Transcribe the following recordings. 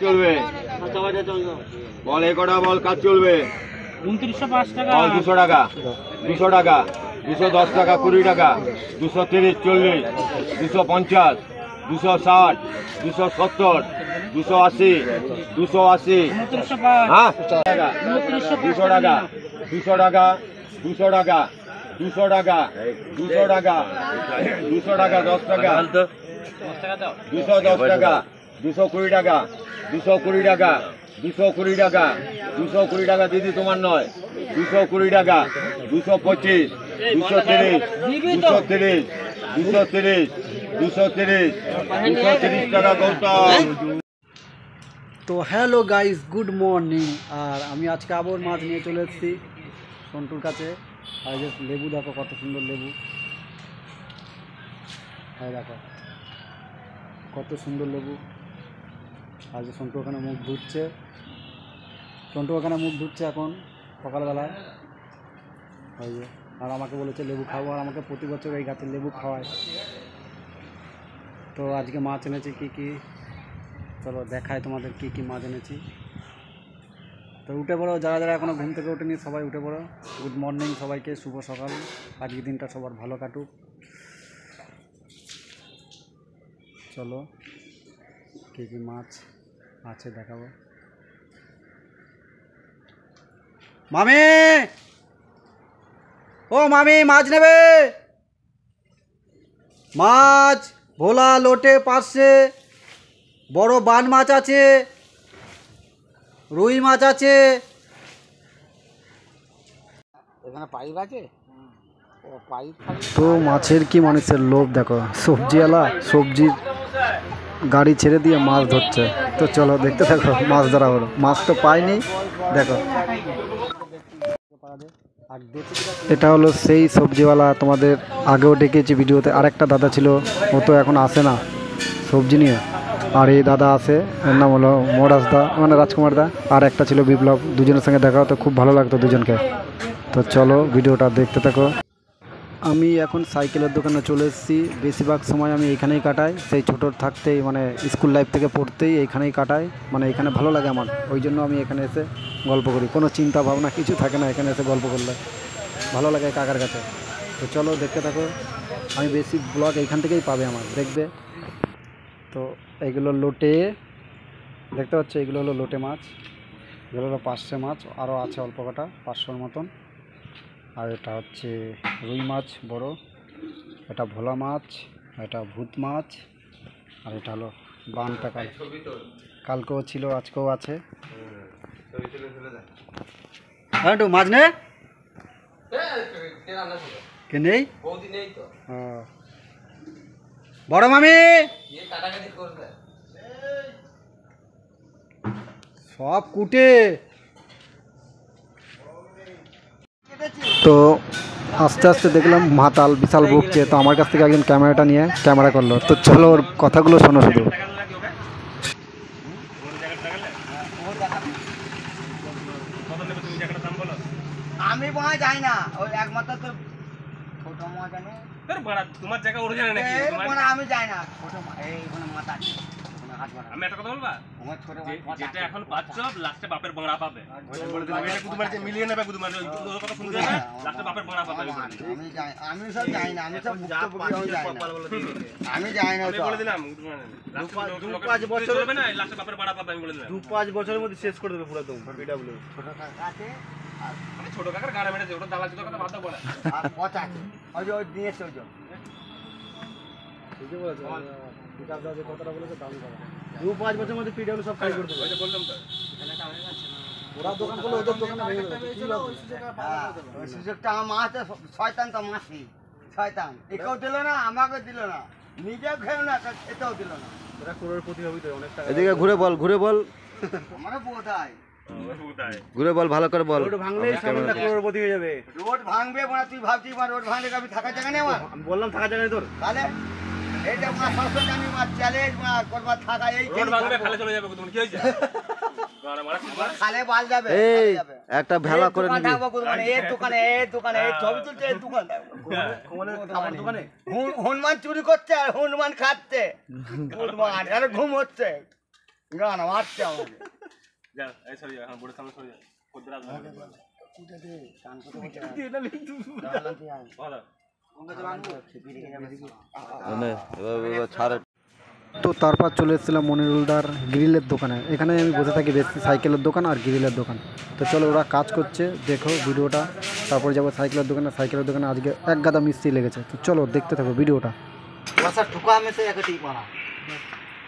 চলবে বল, এ কটা বল কাজ চলবে। 2905 টাকা, 200 টাকা, 200 টাকা, 210 টাকা, 20 টাকা, 230, 40, 250, 260, 270, 280, 280, 2905, হ্যাঁ 200 টাকা, 200 টাকা, 200 টাকা, 200 টাকা, 200 টাকা, 200 টাকা, 10 টাকা, 210 টাকা, 220 টাকা, 220 টাকা, 220 টাকা, 220 টাকা দিদি তোমার নয়, 220 টাকা, 225, 230, 230, 230, 230, 230 টাকা গৌতম। তো হ্যালো গাইস, গুড মর্নিং। আর আমি আজকে আবার মাছ নিয়ে চলে এসেছি সন্টুর কাছে। আর যে লেবু দেখো, কত সুন্দর লেবু। হ্যাঁ দেখো কত সুন্দর লেবু। আর যে সন্টু ওখানে মুখ ধুচ্ছে, এখন সকালবেলায়। ওই যে আর আমাকে বলেছে লেবু খাবো, আর আমাকে প্রতি বছর এই গাছের লেবু খাওয়ায়। তো আজকে মাছ এনেছি কী কী, চলো দেখায় তোমাদের কী কী মাছ এনেছি। তো উঠে পড়ো, যারা যারা এখনও ঘুম থেকে ওঠেনি সবাই উঠে পড়ো। গুড মর্নিং সবাইকে, শুভ সকাল। আজকের দিনটা সবার ভালো কাটুক। চলো কী কী মাছ আছে দেখাবো। মামি, ও মামি, মাছ নেবে? মাছ ভোলা, লোটে, পার্শে, বড় বান মাছ আছে, রুই মাছ আছে। এখানে পাইপ আছে, তো মাছের কি মানুষের লোভ দেখো। সবজিওয়ালা সবজির গাড়ি ছেড়ে দিয়ে মাছ ধরছে। তো চলো দেখতে থাকো, মাছ ধরা হলো। মাছ তো পাইনি, দেখো। এটা হলো সেই সবজিওয়ালা, তোমাদের আগেও ডেকেছি ভিডিওতে। আরেকটা দাদা ছিল, ও তো এখন আসে না সবজি নিয়ে। আর এই দাদা আছে, এর নাম হলো মোরাজ দা, মানে রাজকুমার দা। আর একটা ছিল বিপ্লব। দুজনের সঙ্গে দেখা হতো, খুব ভালো লাগতো দুজনকে। তো চলো ভিডিওটা দেখতে থাকো। আমি এখন সাইকেলের দোকানে চলে এসেছি। বেশিরভাগ সময় আমি এইখানেই কাটাই, সেই ছোটোর থাকতেই, মানে স্কুল লাইফ থেকে পড়তেই এইখানেই কাটাই। মানে এখানে ভালো লাগে আমার, ওই জন্য আমি এখানে এসে গল্প করি। কোনো চিন্তা ভাবনা কিছু থাকে না, এখানে এসে গল্প করলে ভালো লাগে কাকার কাছে। তো চলো দেখতে থাকো। আমি বেশি ব্লগ এইখান থেকেই পাবে আমার, দেখবে। তো এইগুলো লোটে, দেখতে পাচ্ছ, এগুলো হলো লোটে মাছ। এগুলো হলো পার্শে মাছ, আরও আছে অল্প কটা, 500-র মতন। আর এটা হচ্ছে রুই মাছ বড়, এটা ভোলা মাছ, এটা ভূত মাছ, আর এটা হলো বানটা। কালকেও ছিল, আজকেও আছে। হ্যাঁ একটু মাছ নে কে নেই, বড় মামি সব কুটে। তো আস্তে আস্তে দেখলাম মাতাল বিশাল বকছে। তো আমার কাছ থেকে একজন ক্যামেরাটা নিয়ে ক্যামেরা করলো। তো চলো ওর কথাগুলো শোনো শুধু। আমি বড় যাই না, ওই একমাত্র তো ছোট মাছ জানে। তোমার জায়গা ওর জানে নাকি? আমি যাই না, ছোট এই মাথা আছে। আমি একটা কথা বলবা, যেটা এখন পাচ্ছ লাস্টে বাপের বাংলা পাবে। তোমার যে মিলিয়ে নেবে তোমার ওই কথা শুনতে না, লাস্টে বাপের বাংলা পাবে। আমি যাই, আমি সব যাই না, আমি সব ভুক্তভোগী যাই না। আমি যাই না, আমি বলে দিলাম 5 বছর হবে না, লাস্টে বাপের বাংলা পাবে। আমি বলে দিলাম 2-5 বছরের মধ্যে শেষ করে দেবে পুরো একদম পিডব্লিউ। ছোট কাকা আছে, আমি ছোট কাকার গাড়ি মেরেছে, ওটা দালাল চোদার কথা বাদ দাও বলে। আর পচা আছে, ওই যে ওই দিয়ে চল চল। বুঝতে বলেছো, বিকাশ দাও যে কথাটা বলেছে দাম করা। 2-5 বছরের মধ্যে পিডব্লিউ সব খালি করে দেবে। ওই যে বললাম তো, ওরা দোকান করলে ওদের দোকানে ভেঙে দেবে। ওই সুযোগটা আমার মা আছে, শয়তান তো মাসি শয়তান। একেও দিল না, আমাকে দিল না, নিজেও খেয়েও না, এতেও দিল না। এরা করোড়পতি হবে তো অনেক টাকা। এদিকে ঘুরে বল, ঘুরে বল, আমারও বোধায় ঘুরে বল, ভালো করে বল। রোড ভাঙলেই সামনে করোড়পতি হয়ে যাবে। রোড ভাঙবে মানে তুই ভাবছিস মানে রোড ভাঙলে আমি থাকা জায়গা নেই আমার। আমি বললাম থাকা জায়গায় তোর। তাহলে এইটা মা সবসময় আমি মা চ্যালেঞ্জ মা করবার থাকা এই রোড ভাঙবে খালে চলে যাবে। তুমি কি হইছে? খালে বাল যাবে। এই একটা ভেলা করে নিবি। এই দোকানে এই ছবি তুলছে, এই দোকান আমার দোকানে হনুমান চুরি করছে আর হনুমান খাচ্ছে। হনুমান আর ঘুম হচ্ছে। না না মারছে আমাকে যা এই সরি যা এখন বোর্ডের সামনে সরি যা কদ্দুর আসবে ভালো তো তারপর চলে এসেছিলাম মনিরুলদার গ্রিলের দোকানে। এখানে আমি বসে থাকি বেশি, সাইকেলের দোকান আর গ্রিলের দোকান। তো চলো ওরা কাজ করছে, দেখো ভিডিওটা। তারপরে যাবো সাইকেলের দোকানে। সাইকেলের দোকানে আজকে এক গাদা মিস্ত্রি লেগেছে। তো চলো দেখতে থাকো ভিডিওটা।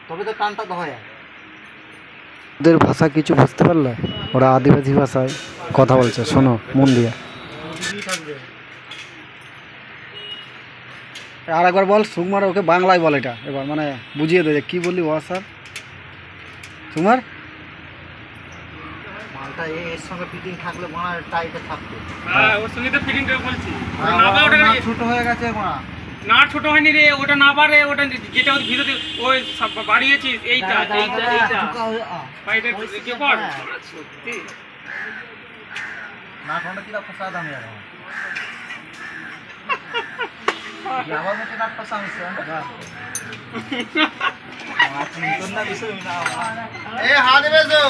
তবে তো টানটা হয় ওদের ভাষা কিছু বুঝতে পারলে? ওরা আদিবাসী ভাষায় কথা বলছে, শোনো মন দিয়ে। আর একবার বল সুকুমার, ওকে বাংলায় বল এটা এবার, মানে বুঝিয়ে দে যে কী বললি ভাষা। সুকুমার মালটা এর সঙ্গে ফিটিং থাকলে মানা টাইটে থাকতো। হ্যাঁ ওর সঙ্গে তো ফিটিং করে বলছি না বা ওটা ছোট হয়ে গেছে মানা না ছোট হয়নি রে ওটা না পারে ওটা যেটা ওর ভিতরে ওই বাড়িয়েছিস এইটা এইটা এইটা পাইটা কি কর সত্যি না কোনটা কি রাখা সাদা আমি আর আমার মতে না পাসা হইছে এ হাত বেজো